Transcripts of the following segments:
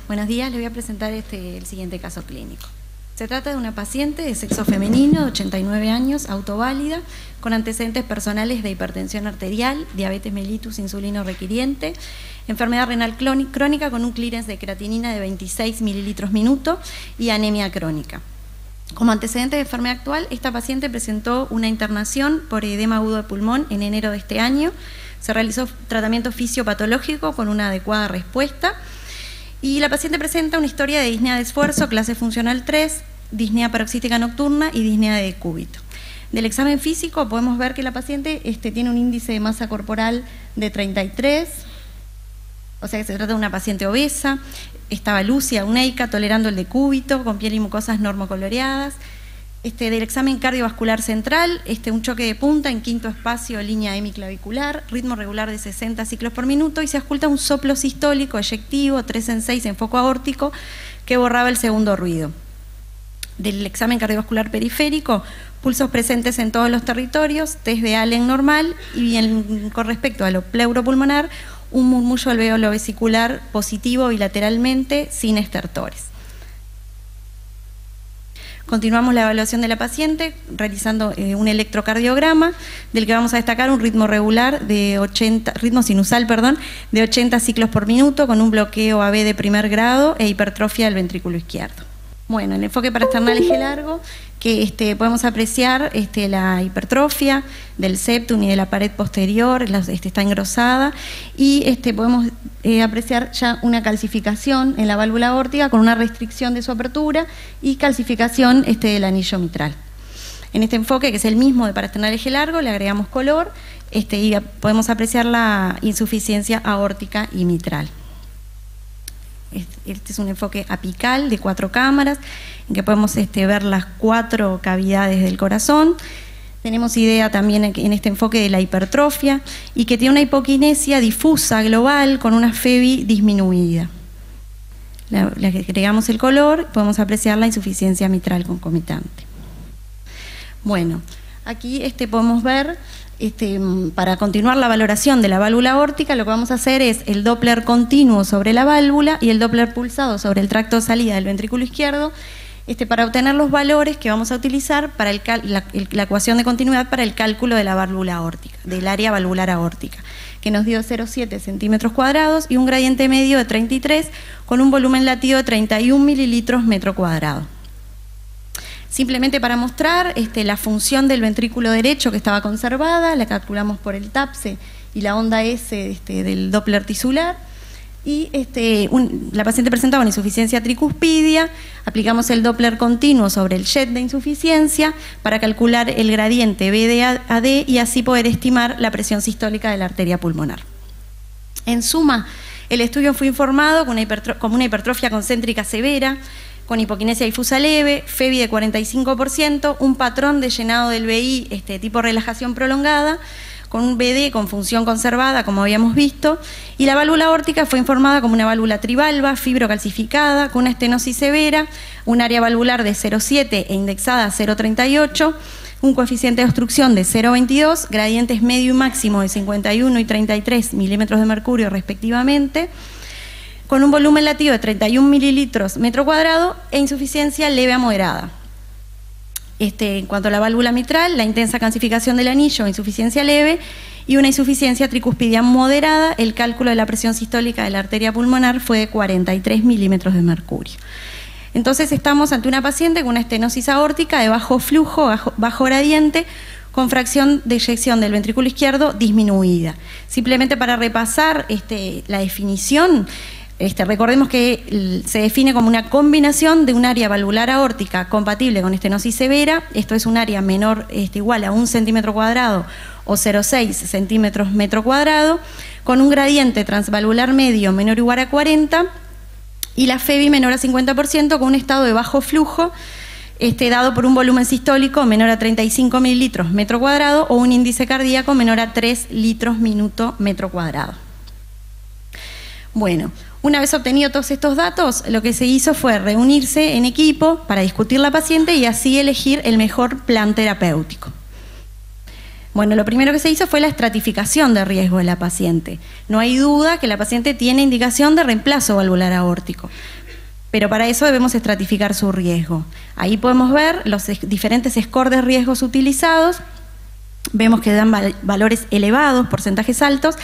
Buenos días, les voy a presentar el siguiente caso clínico. Se trata de una paciente de sexo femenino, de 89 años, autoválida, con antecedentes personales de hipertensión arterial, diabetes mellitus insulino requiriente, enfermedad renal crónica con un clearance de creatinina de 26 mililitros minuto y anemia crónica. Como antecedente de enfermedad actual, esta paciente presentó una internación por edema agudo de pulmón en enero de este año. Se realizó tratamiento fisiopatológico con una adecuada respuesta. Y la paciente presenta una historia de disnea de esfuerzo, clase funcional 3, disnea paroxística nocturna y disnea de decúbito. Del examen físico podemos ver que la paciente tiene un índice de masa corporal de 33, o sea que se trata de una paciente obesa, estaba lúcida, uneica, tolerando el decúbito, con piel y mucosas normocoloreadas. Del examen cardiovascular central, un choque de punta en quinto espacio, línea hemiclavicular, ritmo regular de 60 ciclos por minuto y se ausculta un soplo sistólico eyectivo 3 en 6 en foco aórtico que borraba el segundo ruido. Del examen cardiovascular periférico, pulsos presentes en todos los territorios, test de Allen normal y con respecto a lo pleuropulmonar, un murmullo alveolo vesicular positivo bilateralmente sin estertores. Continuamos la evaluación de la paciente realizando un electrocardiograma del que vamos a destacar un ritmo regular de ritmo sinusal, de 80 ciclos por minuto con un bloqueo AB de primer grado e hipertrofia del ventrículo izquierdo. Bueno, el enfoque parasternal eje largo, que podemos apreciar la hipertrofia del septum y de la pared posterior, está engrosada, y podemos apreciar ya una calcificación en la válvula aórtica con una restricción de su apertura y calcificación del anillo mitral. En este enfoque, que es el mismo de parasternal eje largo, le agregamos color y podemos apreciar la insuficiencia aórtica y mitral. Este es un enfoque apical de 4 cámaras, en que podemos ver las 4 cavidades del corazón. Tenemos idea también en este enfoque de la hipertrofia y que tiene una hipoquinesia difusa global con una FEBI disminuida. Le agregamos el color, podemos apreciar la insuficiencia mitral concomitante. Bueno, aquí podemos ver, para continuar la valoración de la válvula aórtica, lo que vamos a hacer es el Doppler continuo sobre la válvula y el Doppler pulsado sobre el tracto de salida del ventrículo izquierdo, para obtener los valores que vamos a utilizar para la ecuación de continuidad para el cálculo de la válvula aórtica, del área valvular aórtica, que nos dio 0,7 centímetros cuadrados y un gradiente medio de 33 con un volumen latido de 31 mililitros metro cuadrado. Simplemente para mostrar la función del ventrículo derecho que estaba conservada, la calculamos por el TAPSE y la onda S del Doppler tisular. Y la paciente presentaba una insuficiencia tricuspidia, aplicamos el Doppler continuo sobre el jet de insuficiencia para calcular el gradiente BD-AD y así poder estimar la presión sistólica de la arteria pulmonar. En suma, el estudio fue informado con una hipertrofia concéntrica severa, con hipoquinesia difusa leve, FEBI de 45%, un patrón de llenado del BI tipo relajación prolongada, con un BD con función conservada, como habíamos visto, y la válvula aórtica fue informada como una válvula trivalva, fibrocalcificada, con una estenosis severa, un área valvular de 0,7 e indexada a 0,38, un coeficiente de obstrucción de 0,22, gradientes medio y máximo de 51 y 33 milímetros de mercurio respectivamente, con un volumen latido de 31 mililitros metro cuadrado e insuficiencia leve a moderada. En cuanto a la válvula mitral, la intensa calcificación del anillo, insuficiencia leve y una insuficiencia tricuspidia moderada, el cálculo de la presión sistólica de la arteria pulmonar fue de 43 milímetros de mercurio. Entonces estamos ante una paciente con una estenosis aórtica de bajo flujo, bajo gradiente, con fracción de eyección del ventrículo izquierdo disminuida. Simplemente para repasar la definición, recordemos que se define como una combinación de un área valvular aórtica compatible con estenosis severa, esto es un área menor igual a 1 centímetro cuadrado o 0,6 centímetros metro cuadrado, con un gradiente transvalvular medio menor o igual a 40 y la FEBI menor a 50% con un estado de bajo flujo, dado por un volumen sistólico menor a 35 mililitros metro cuadrado o un índice cardíaco menor a 3 litros minuto metro cuadrado. Bueno, una vez obtenidos todos estos datos, lo que se hizo fue reunirse en equipo para discutir la paciente y así elegir el mejor plan terapéutico. Bueno, lo primero que se hizo fue la estratificación de riesgo de la paciente. No hay duda que la paciente tiene indicación de reemplazo valvular aórtico, pero para eso debemos estratificar su riesgo. Ahí podemos ver los diferentes scores de riesgos utilizados, vemos que dan valores elevados, porcentajes altos,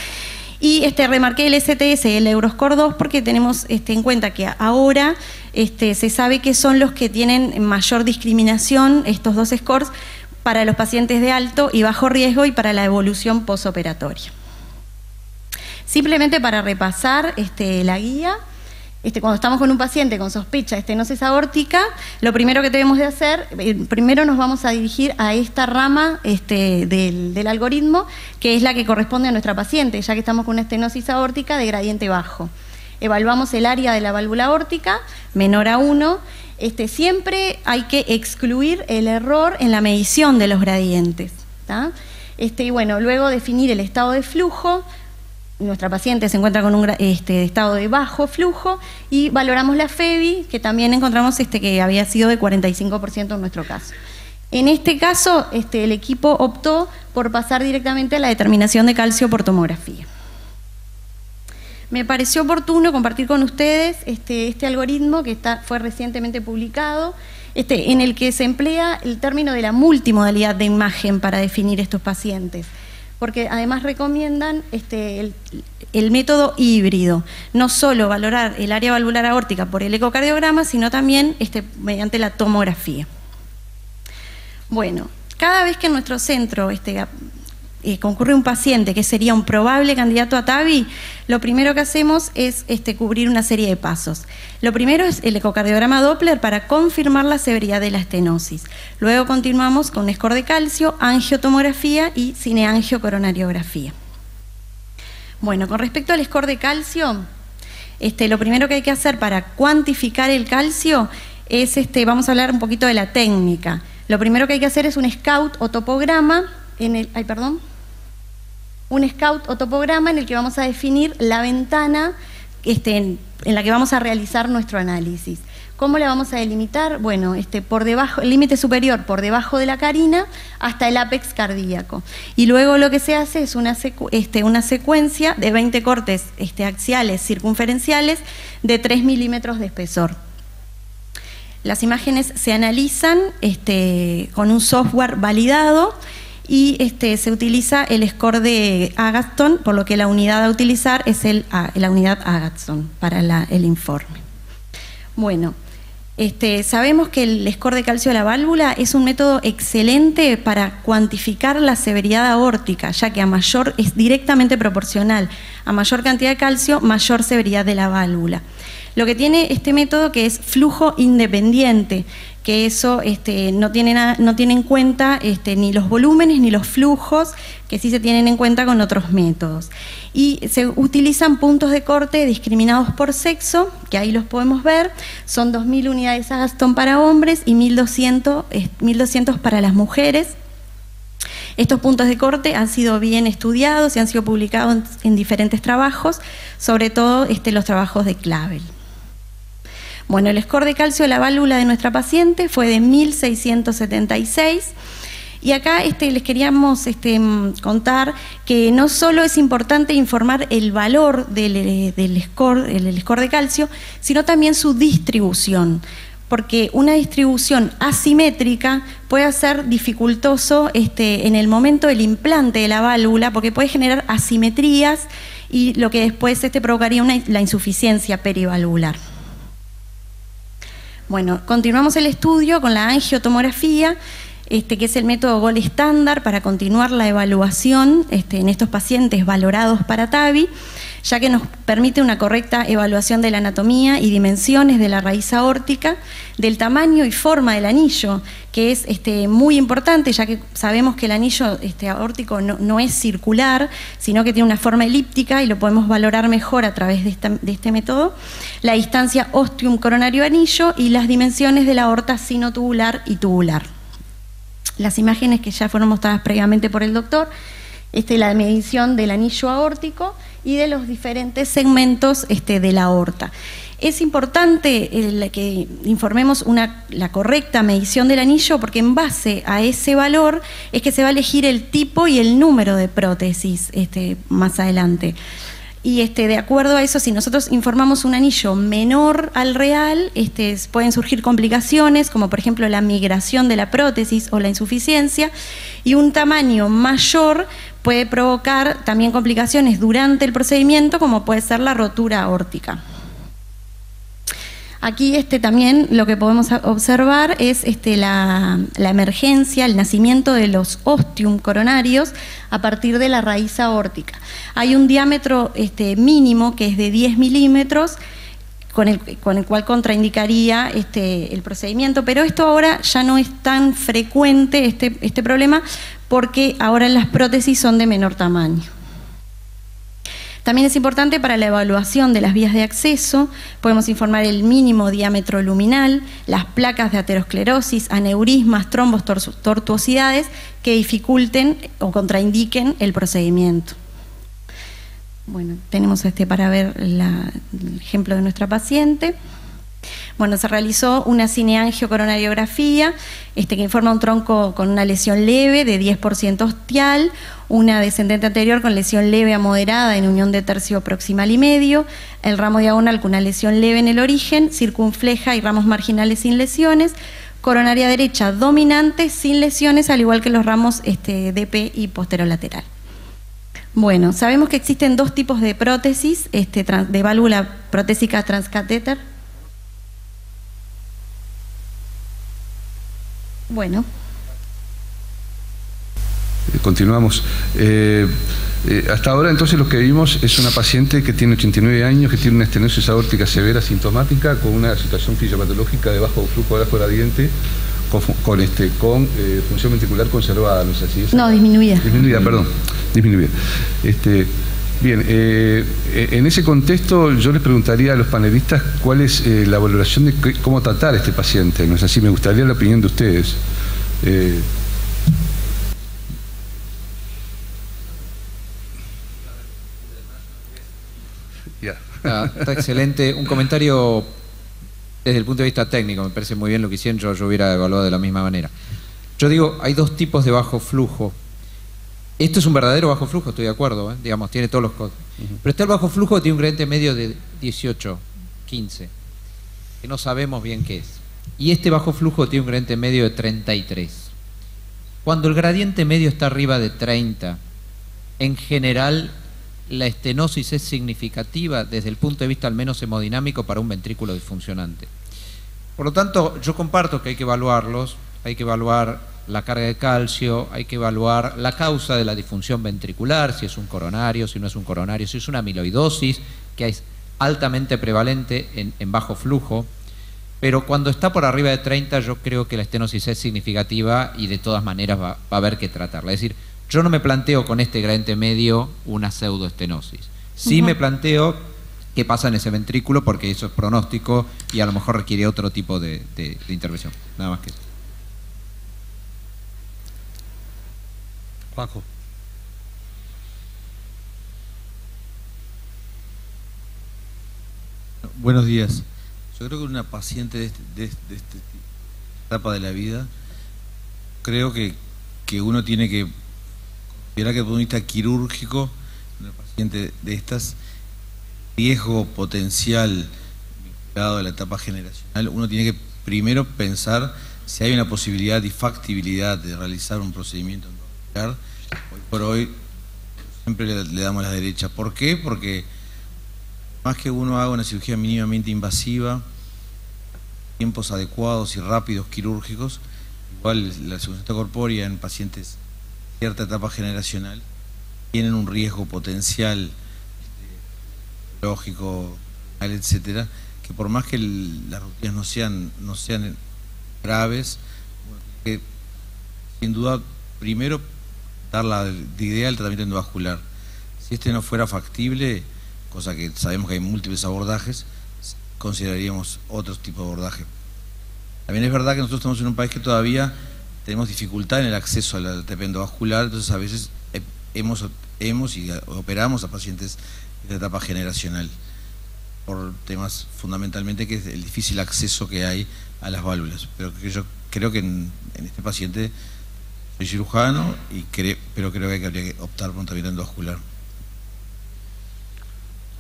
y remarqué el STS y el Euroscore 2 porque tenemos en cuenta que ahora se sabe que son los que tienen mayor discriminación, estos dos scores, para los pacientes de alto y bajo riesgo y para la evolución posoperatoria. Simplemente para repasar la guía, cuando estamos con un paciente con sospecha de estenosis aórtica, lo primero que debemos de hacer, primero nos vamos a dirigir a esta rama del algoritmo, que es la que corresponde a nuestra paciente, ya que estamos con una estenosis aórtica de gradiente bajo. Evaluamos el área de la válvula aórtica, menor a 1. Siempre hay que excluir el error en la medición de los gradientes, ¿tá? Y bueno, luego definir el estado de flujo. Nuestra paciente se encuentra con un estado de bajo flujo y valoramos la FEBI, que también encontramos que había sido de 45% en nuestro caso. En este caso, el equipo optó por pasar directamente a la determinación de calcio por tomografía. Me pareció oportuno compartir con ustedes este algoritmo que fue recientemente publicado, en el que se emplea el término de la multimodalidad de imagen para definir estos pacientes, porque además recomiendan el método híbrido, no solo valorar el área valvular aórtica por el ecocardiograma, sino también mediante la tomografía. Bueno, cada vez que en nuestro centro concurre un paciente que sería un probable candidato a TAVI, lo primero que hacemos es cubrir una serie de pasos. Lo primero es el ecocardiograma Doppler para confirmar la severidad de la estenosis. Luego continuamos con un score de calcio, angiotomografía y cineangiocoronariografía. Bueno, con respecto al score de calcio, lo primero que hay que hacer para cuantificar el calcio es, vamos a hablar un poquito de la técnica. Lo primero que hay que hacer es un scout o topograma un scout o topograma en el que vamos a definir la ventana en la que vamos a realizar nuestro análisis. ¿Cómo la vamos a delimitar? Bueno, por debajo, el límite superior por debajo de la carina hasta el ápex cardíaco. Y luego lo que se hace es una secuencia de 20 cortes axiales circunferenciales de 3 milímetros de espesor. Las imágenes se analizan con un software validado y se utiliza el score de Agatston, por lo que la unidad a utilizar es la unidad Agatston para el informe. Bueno, sabemos que el score de calcio de la válvula es un método excelente para cuantificar la severidad aórtica, ya que es directamente proporcional a mayor cantidad de calcio, mayor severidad de la válvula. Lo que tiene este método que es flujo independiente, que eso no tiene en cuenta ni los volúmenes ni los flujos, que sí se tienen en cuenta con otros métodos. Y se utilizan puntos de corte discriminados por sexo, que ahí los podemos ver, son 2.000 unidades Agatston para hombres y 1.200 para las mujeres. Estos puntos de corte han sido bien estudiados y han sido publicados en diferentes trabajos, sobre todo los trabajos de Clavel. Bueno, el score de calcio de la válvula de nuestra paciente fue de 1.676 y acá les queríamos contar que no solo es importante informar el valor del score de calcio, sino también su distribución, porque una distribución asimétrica puede ser dificultoso en el momento del implante de la válvula, porque puede generar asimetrías y lo que después provocaría la insuficiencia perivalvular. Bueno, continuamos el estudio con la angiotomografía, que es el método gold estándar para continuar la evaluación en estos pacientes valorados para TAVI, ya que nos permite una correcta evaluación de la anatomía y dimensiones de la raíz aórtica, del tamaño y forma del anillo, que es muy importante, ya que sabemos que el anillo aórtico no es circular, sino que tiene una forma elíptica y lo podemos valorar mejor a través de este método, la distancia ostium coronario anillo y las dimensiones de la aorta sinotubular y tubular. Las imágenes que ya fueron mostradas previamente por el doctor, la medición del anillo aórtico y de los diferentes segmentos de la aorta. Es importante que informemos la correcta medición del anillo, porque en base a ese valor es que se va a elegir el tipo y el número de prótesis más adelante. Y de acuerdo a eso, si nosotros informamos un anillo menor al real, pueden surgir complicaciones, como por ejemplo la migración de la prótesis o la insuficiencia, y un tamaño mayor puede provocar también complicaciones durante el procedimiento, como puede ser la rotura aórtica. Aquí también lo que podemos observar es la emergencia, el nacimiento de los ostium coronarios a partir de la raíz aórtica. Hay un diámetro mínimo que es de 10 milímetros, con el cual contraindicaría el procedimiento, pero esto ahora ya no es tan frecuente, este problema, porque ahora las prótesis son de menor tamaño. También es importante para la evaluación de las vías de acceso, podemos informar el mínimo diámetro luminal, las placas de aterosclerosis, aneurismas, trombos, tortuosidades que dificulten o contraindiquen el procedimiento. Bueno, tenemos para ver el ejemplo de nuestra paciente. Bueno, se realizó una cineangiocoronariografía que informa un tronco con una lesión leve de 10% ostial, una descendente anterior con lesión leve a moderada en unión de tercio proximal y medio, el ramo diagonal con una lesión leve en el origen, circunfleja y ramos marginales sin lesiones, coronaria derecha dominante sin lesiones, al igual que los ramos DP y posterolateral. Bueno, sabemos que existen dos tipos de prótesis, de válvula protésica transcatéter. Bueno. Continuamos. Hasta ahora entonces lo que vimos es una paciente que tiene 89 años, que tiene una estenosis aórtica severa sintomática, con una situación fisiopatológica de bajo flujo de bajo gradiente, con función ventricular conservada, ¿no es así? No, disminuida. Disminuida, perdón. Disminuida. Bien, en ese contexto yo les preguntaría a los panelistas cuál es la valoración de cómo tratar a este paciente, ¿no es así? Me gustaría la opinión de ustedes. Está excelente. Un comentario desde el punto de vista técnico, me parece muy bien lo que hicieron, yo hubiera evaluado de la misma manera. Yo digo, hay dos tipos de bajo flujo. Esto es un verdadero bajo flujo, estoy de acuerdo, digamos, tiene todos los códigos. Pero está el bajo flujo que tiene un gradiente medio de 18, 15, que no sabemos bien qué es. Y este bajo flujo tiene un gradiente medio de 33. Cuando el gradiente medio está arriba de 30, en general la estenosis es significativa desde el punto de vista al menos hemodinámico para un ventrículo disfuncionante. Por lo tanto, yo comparto que hay que evaluarlos, hay que evaluar la carga de calcio, hay que evaluar la causa de la disfunción ventricular, si es un coronario, si no es un coronario, si es una amiloidosis, que es altamente prevalente en bajo flujo, pero cuando está por arriba de 30 yo creo que la estenosis es significativa y de todas maneras va a haber que tratarla. Es decir, yo no me planteo con este gradiente medio una pseudoestenosis. Sí me planteo qué pasa en ese ventrículo porque eso es pronóstico y a lo mejor requiere otro tipo de intervención. Nada más que eso. Juanjo. Buenos días. Yo creo que una paciente de esta etapa de la vida, creo que uno tiene que considerar que desde el punto de vista quirúrgico, una paciente de estas, riesgo potencial vinculado a la etapa generacional, uno tiene que primero pensar si hay una posibilidad y factibilidad de realizar un procedimiento endovascular. Hoy por hoy siempre le damos la derecha. ¿Por qué? Porque más que uno haga una cirugía mínimamente invasiva, tiempos adecuados y rápidos quirúrgicos, igual la cirugía corpórea en pacientes de cierta etapa generacional tienen un riesgo potencial lógico, etcétera, que por más que las rutinas no sean graves, que sin duda primero dar la idea del tratamiento endovascular. Si este no fuera factible, cosa que sabemos que hay múltiples abordajes, consideraríamos otros tipos de abordaje. También es verdad que nosotros estamos en un país que todavía tenemos dificultad en el acceso a la terapia endovascular, entonces a veces hemos y operamos a pacientes de etapa generacional por temas fundamentalmente que es el difícil acceso que hay a las válvulas, pero que yo creo que en este paciente soy cirujano pero creo que habría que optar por un tratamiento endovascular.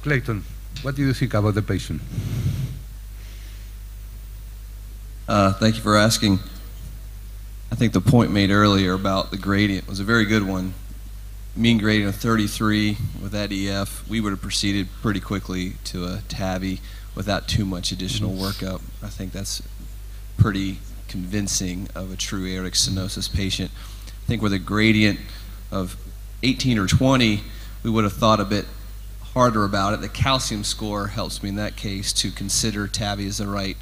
Clayton, what do you think about the patient? Thank you for asking. I think the point made earlier about the gradient was a very good one. Mean gradient of 33 with that EF, we would have proceeded pretty quickly to a TAVI without too much additional workup. I think that's pretty convincing of a true aortic stenosis patient. I think with a gradient of 18 or 20, we would have thought a bit harder about it. The calcium score helps me in that case to consider TAVI as the right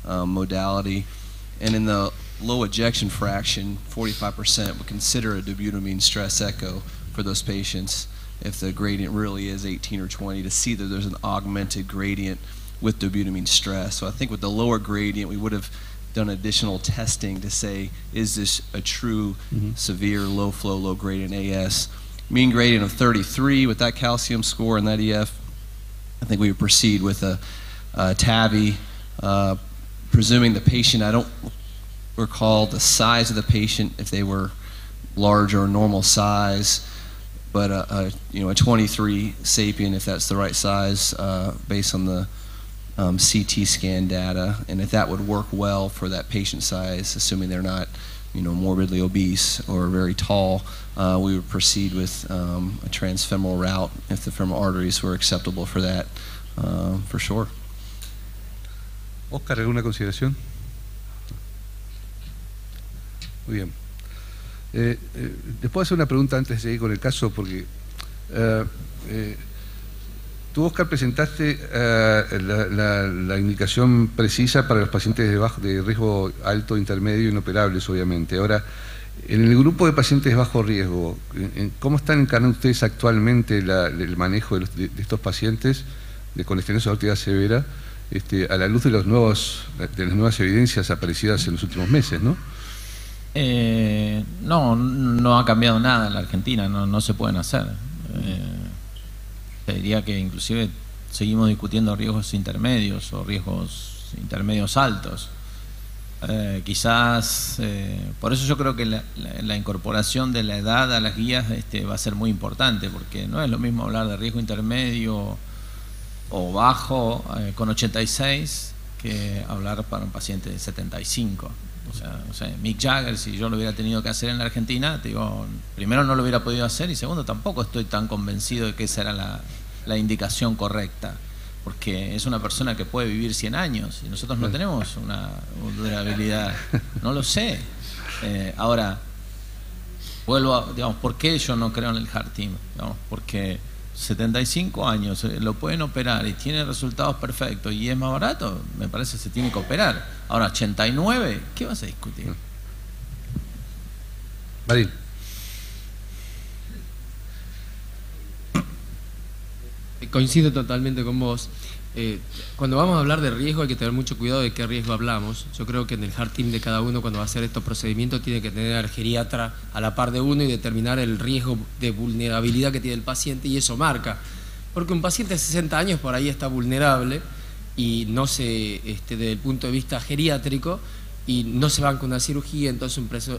modality. And in the low ejection fraction, 45% would consider a dobutamine stress echo for those patients if the gradient really is 18 or 20 to see that there's an augmented gradient with dobutamine stress. So I think with the lower gradient, we would have done additional testing to say, is this a true severe low flow, low gradient AS? Mean gradient of 33 with that calcium score and that EF, I think we would proceed with a TAVI, presuming the patient, I don't recall the size of the patient, if they were large or normal size, but a 23 sapien, if that's the right size, based on the CT scan data, and if that would work well for that patient size, assuming they're not, morbidly obese or very tall, we would proceed with a transfemoral route if the femoral arteries were acceptable for that, for sure. Oscar, ¿alguna consideración? Muy bien. Les puedo hacer una pregunta antes de ir con el caso, porque tú, Oscar, presentaste la indicación precisa para los pacientes de riesgo alto, intermedio, inoperables, obviamente. Ahora, en el grupo de pacientes de bajo riesgo, ¿cómo están encarando ustedes actualmente el manejo de estos pacientes con estenosis aórtica severa, a la luz de las nuevas evidencias aparecidas en los últimos meses, ¿no? No ha cambiado nada en la Argentina, no se pueden hacer. Te diría que inclusive seguimos discutiendo riesgos intermedios o riesgos intermedios altos. Quizás, por eso yo creo que la incorporación de la edad a las guías va a ser muy importante, porque no es lo mismo hablar de riesgo intermedio o bajo con 86 que hablar para un paciente de 75. O sea, Mick Jagger, si yo lo hubiera tenido que hacer en la Argentina, te digo, primero no lo hubiera podido hacer y segundo tampoco estoy tan convencido de que esa era la indicación correcta, porque es una persona que puede vivir 100 años y nosotros no tenemos una durabilidad, no lo sé. Ahora, vuelvo a, digamos, ¿por qué yo no creo en el Heart Team? Porque 75 años, lo pueden operar y tiene resultados perfectos y es más barato, me parece que se tiene que operar. Ahora, 89, ¿qué vas a discutir? Marín. Coincido totalmente con vos. Cuando vamos a hablar de riesgo hay que tener mucho cuidado de qué riesgo hablamos. Yo creo que en el Heart Team de cada uno, cuando va a hacer estos procedimientos, tiene que tener al geriatra a la par de uno y determinar el riesgo de vulnerabilidad que tiene el paciente, y eso marca. Porque un paciente de 60 años por ahí está vulnerable y no se, desde el punto de vista geriátrico, y no se banca una cirugía, entonces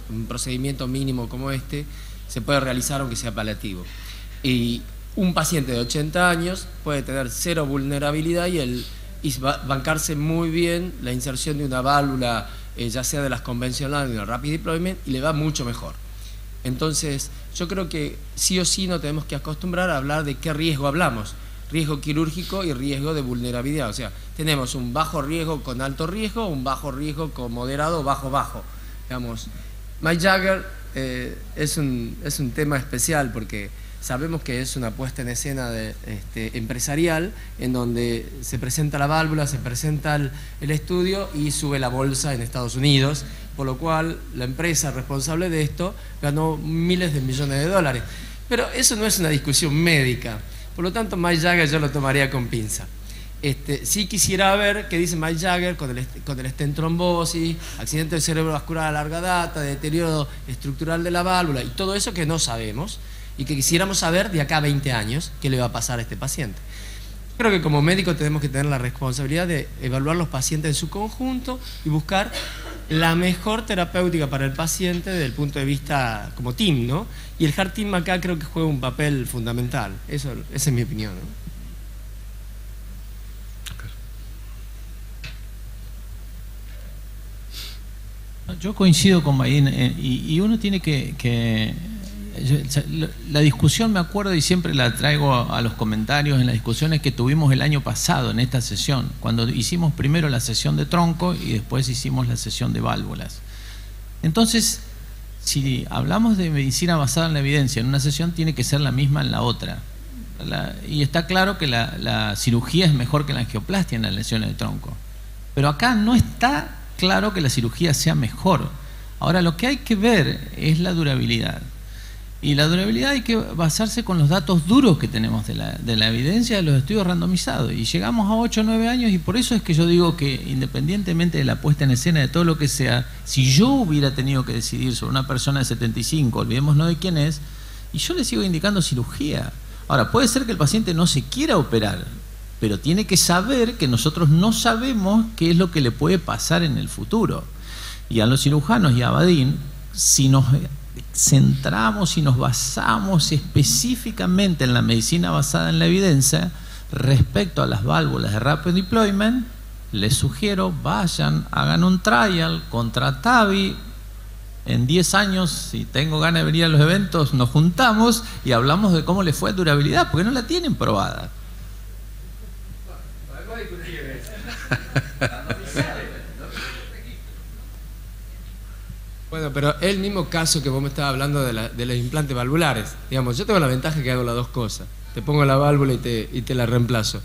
un procedimiento mínimo como este se puede realizar aunque sea paliativo. Y un paciente de 80 años puede tener cero vulnerabilidad y bancarse muy bien la inserción de una válvula, ya sea de las convencionales o de la rapid deployment, y le va mucho mejor. Entonces, yo creo que sí o sí nos tenemos que acostumbrar a hablar de qué riesgo hablamos. Riesgo quirúrgico y riesgo de vulnerabilidad. O sea, tenemos un bajo riesgo con alto riesgo, un bajo riesgo con moderado o bajo. Digamos, Mick Jagger es un tema especial porque sabemos que es una puesta en escena empresarial, en donde se presenta la válvula, se presenta el estudio y sube la bolsa en Estados Unidos, por lo cual la empresa responsable de esto ganó miles de millones de dólares. Pero eso no es una discusión médica, por lo tanto Mick Jagger yo lo tomaría con pinza. Sí quisiera ver qué dice Mick Jagger con el stent trombosis, accidente cerebrovascular a larga data, deterioro estructural de la válvula y todo eso que no sabemos, y que quisiéramos saber de acá a 20 años qué le va a pasar a este paciente. Creo que como médico tenemos que tener la responsabilidad de evaluar los pacientes en su conjunto y buscar la mejor terapéutica para el paciente desde el punto de vista como team, ¿no? Y el Heart Team acá creo que juega un papel fundamental. Esa es mi opinión, ¿no? Yo coincido con Mayín y uno tiene la discusión, me acuerdo y siempre la traigo a los comentarios en las discusiones que tuvimos el año pasado en esta sesión, cuando hicimos primero la sesión de tronco y después hicimos la sesión de válvulas. Entonces, si hablamos de medicina basada en la evidencia, en una sesión tiene que ser la misma en la otra. Y está claro que la cirugía es mejor que la angioplastia en las lesiones de tronco. Pero acá no está claro que la cirugía sea mejor. Ahora, lo que hay que ver es la durabilidad. Y la durabilidad hay que basarse con los datos duros que tenemos de la evidencia de los estudios randomizados. Y llegamos a 8 o 9 años y por eso es que yo digo que independientemente de la puesta en escena de todo lo que sea, si yo hubiera tenido que decidir sobre una persona de 75, olvidémonos de quién es, y yo le sigo indicando cirugía. Ahora, puede ser que el paciente no se quiera operar, pero tiene que saber que nosotros no sabemos qué es lo que le puede pasar en el futuro. Y a los cirujanos y a Vadim, si nos centramos y nos basamos específicamente en la medicina basada en la evidencia respecto a las válvulas de rapid deployment, les sugiero vayan, hagan un trial contra TAVI. En 10 años, si tengo ganas de venir a los eventos, nos juntamos y hablamos de cómo les fue durabilidad, porque no la tienen probada. Bueno, pero el mismo caso que vos me estabas hablando de los implantes valvulares. Digamos, yo tengo la ventaja que hago las dos cosas. Te pongo la válvula y te la reemplazo.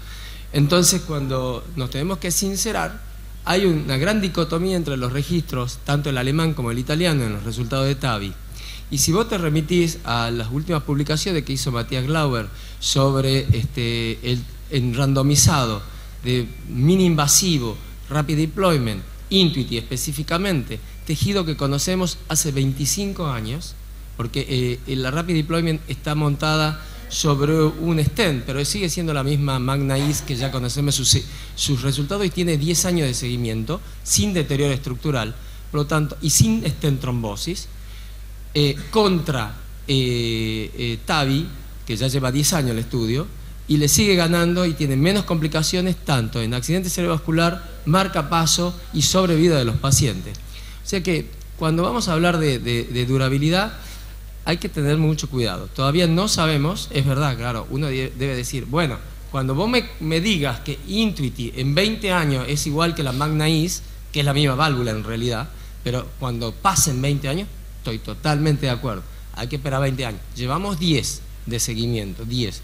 Entonces, cuando nos tenemos que sincerar, hay una gran dicotomía entre los registros, tanto el alemán como el italiano, en los resultados de TAVI. Y si vos te remitís a las últimas publicaciones que hizo Matías Glauber sobre el randomizado de mini invasivo, rapid deployment, Intuity específicamente, tejido que conocemos hace 25 años, porque la Rapid Deployment está montada sobre un stent, pero sigue siendo la misma Magna Ease que ya conocemos sus resultados y tiene 10 años de seguimiento, sin deterioro estructural, por lo tanto, y sin stent trombosis, contra TAVI, que ya lleva 10 años el estudio, y le sigue ganando y tiene menos complicaciones tanto en accidente cerebrovascular, marcapaso y sobrevida de los pacientes. O sea que cuando vamos a hablar de durabilidad hay que tener mucho cuidado. Todavía no sabemos, es verdad, claro, uno debe decir, bueno, cuando vos me digas que Intuity en 20 años es igual que la Magna Ease, que es la misma válvula en realidad, pero cuando pasen 20 años, estoy totalmente de acuerdo. Hay que esperar 20 años. Llevamos 10 de seguimiento, 10.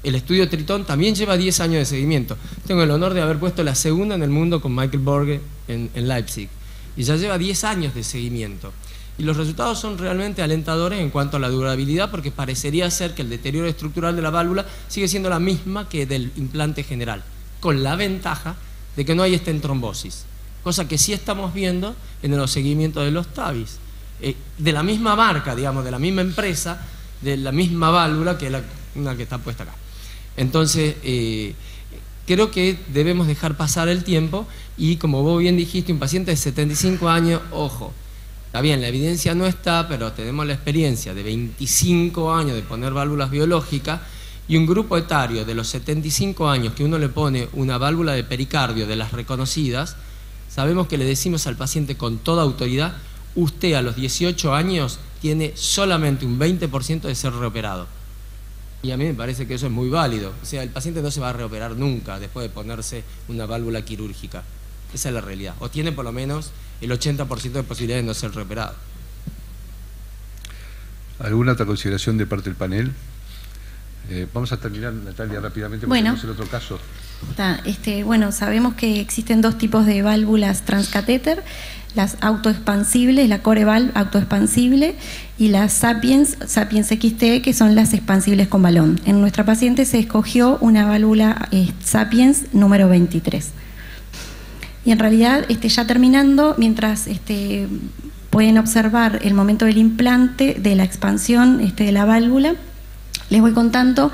El estudio Tritón también lleva 10 años de seguimiento. Tengo el honor de haber puesto la segunda en el mundo con Michael Borge en Leipzig. Y ya lleva 10 años de seguimiento. Y los resultados son realmente alentadores en cuanto a la durabilidad, porque parecería ser que el deterioro estructural de la válvula sigue siendo la misma que del implante general, con la ventaja de que no hay stent trombosis, cosa que sí estamos viendo en los seguimientos de los TAVIs. De la misma marca, digamos, de la misma empresa, de la misma válvula que una que está puesta acá. Entonces, creo que debemos dejar pasar el tiempo y, como vos bien dijiste, un paciente de 75 años, ojo, está bien, la evidencia no está, pero tenemos la experiencia de 25 años de poner válvulas biológicas y un grupo etario de los 75 años que uno le pone una válvula de pericardio de las reconocidas, sabemos que le decimos al paciente con toda autoridad, usted a los 18 años tiene solamente un 20% de ser reoperado. Y a mí me parece que eso es muy válido. O sea, el paciente no se va a reoperar nunca después de ponerse una válvula quirúrgica. Esa es la realidad. O tiene por lo menos el 80% de posibilidades de no ser reoperado. ¿Alguna otra consideración de parte del panel? Vamos a terminar, Natalia, rápidamente, porque tenemos el otro caso. Bueno, sabemos que existen dos tipos de válvulas transcatéter, las autoexpansibles, la Coreval autoexpansible y las Sapiens XT, que son las expansibles con balón. En nuestra paciente se escogió una válvula Sapiens número 23. Y en realidad, ya terminando, mientras pueden observar el momento del implante, de la expansión de la válvula, les voy contando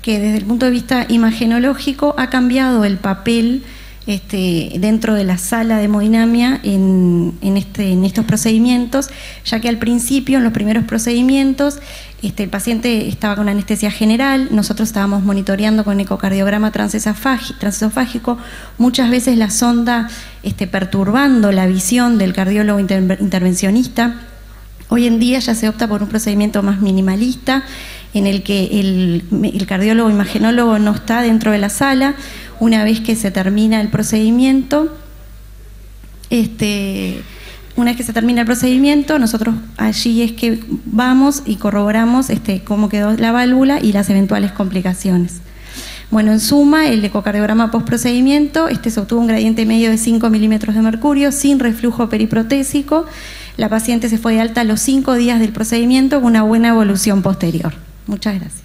que desde el punto de vista imagenológico ha cambiado el papel dentro de la sala de hemodinamia en estos procedimientos, ya que al principio, en los primeros procedimientos, El paciente estaba con anestesia general, nosotros estábamos monitoreando con ecocardiograma transesofágico, muchas veces la sonda perturbando la visión del cardiólogo intervencionista. Hoy en día ya se opta por un procedimiento más minimalista, en el que el cardiólogo imagenólogo no está dentro de la sala. Una vez que se termina el procedimiento, nosotros allí es que vamos y corroboramos cómo quedó la válvula y las eventuales complicaciones. Bueno, en suma, el ecocardiograma postprocedimiento, se obtuvo un gradiente medio de 5 milímetros de mercurio sin reflujo periprotésico. La paciente se fue de alta a los 5 días del procedimiento con una buena evolución posterior. Muchas gracias.